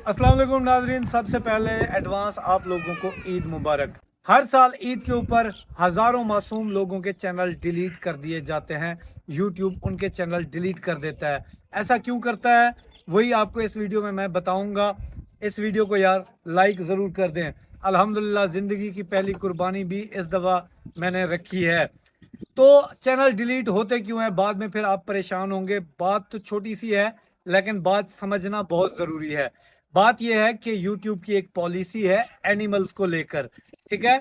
अस्सलाम वालेकुम नाजरीन, सबसे पहले एडवांस आप लोगों को ईद मुबारक। हर साल ईद के ऊपर हज़ारों मासूम लोगों के चैनल डिलीट कर दिए जाते हैं। यूट्यूब उनके चैनल डिलीट कर देता है। ऐसा क्यों करता है वही आपको इस वीडियो में मैं बताऊंगा। इस वीडियो को यार लाइक ज़रूर कर दें। अल्हम्दुलिल्लाह ज़िंदगी की पहली कुर्बानी भी इस दफ़ा मैंने रखी है। तो चैनल डिलीट होते क्यों है, बाद में फिर आप परेशान होंगे। बात तो छोटी सी है लेकिन बात समझना बहुत ज़रूरी है। बात यह है कि यूट्यूब की एक पॉलिसी है एनिमल्स को लेकर, ठीक है।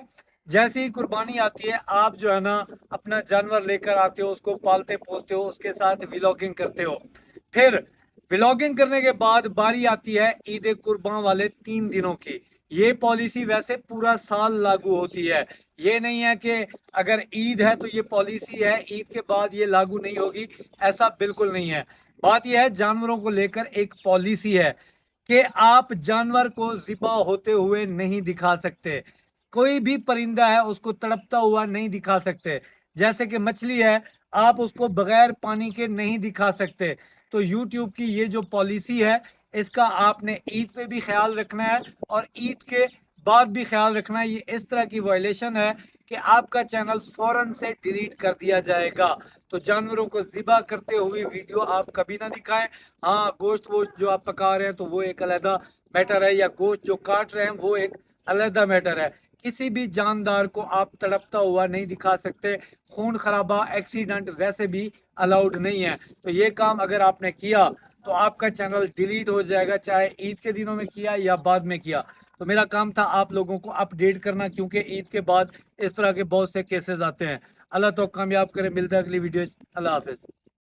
जैसे ही कुर्बानी आती है, आप जो है ना अपना जानवर लेकर आते हो, उसको पालते पोसते हो, उसके साथ व्लॉगिंग करते हो। फिर व्लॉगिंग करने के बाद बारी आती है ईद कुर्बान वाले 3 दिनों की। ये पॉलिसी वैसे पूरा साल लागू होती है। ये नहीं है कि अगर ईद है तो ये पॉलिसी है, ईद के बाद ये लागू नहीं होगी, ऐसा बिल्कुल नहीं है। बात यह है जानवरों को लेकर एक पॉलिसी है कि आप जानवर को ज़िबा होते हुए नहीं दिखा सकते। कोई भी परिंदा है उसको तड़पता हुआ नहीं दिखा सकते। जैसे कि मछली है, आप उसको बगैर पानी के नहीं दिखा सकते। तो यूट्यूब की ये जो पॉलिसी है, इसका आपने ईद पे भी ख्याल रखना है और ईद के बाद भी ख्याल रखना है। ये इस तरह की वायलेशन है कि आपका चैनल फौरन से डिलीट कर दिया जाएगा। तो जानवरों को ज़िबा करते हुए वीडियो आप कभी ना दिखाएं। हाँ, गोश्त वोश्त जो आप पका रहे हैं तो वो एक अलहदा मैटर है, या गोश्त जो काट रहे हैं वो एक अलहदा मैटर है। किसी भी जानदार को आप तड़पता हुआ नहीं दिखा सकते। खून खराबा, एक्सीडेंट वैसे भी अलाउड नहीं है। तो ये काम अगर आपने किया तो आपका चैनल डिलीट हो जाएगा, चाहे ईद के दिनों में किया या बाद में किया। तो मेरा काम था आप लोगों को अपडेट करना, क्योंकि ईद के बाद इस तरह के बहुत से केसेस आते हैं। अल्लाह तो कामयाब करे। मिलता है अगली वीडियो। अल्लाह हाफिज।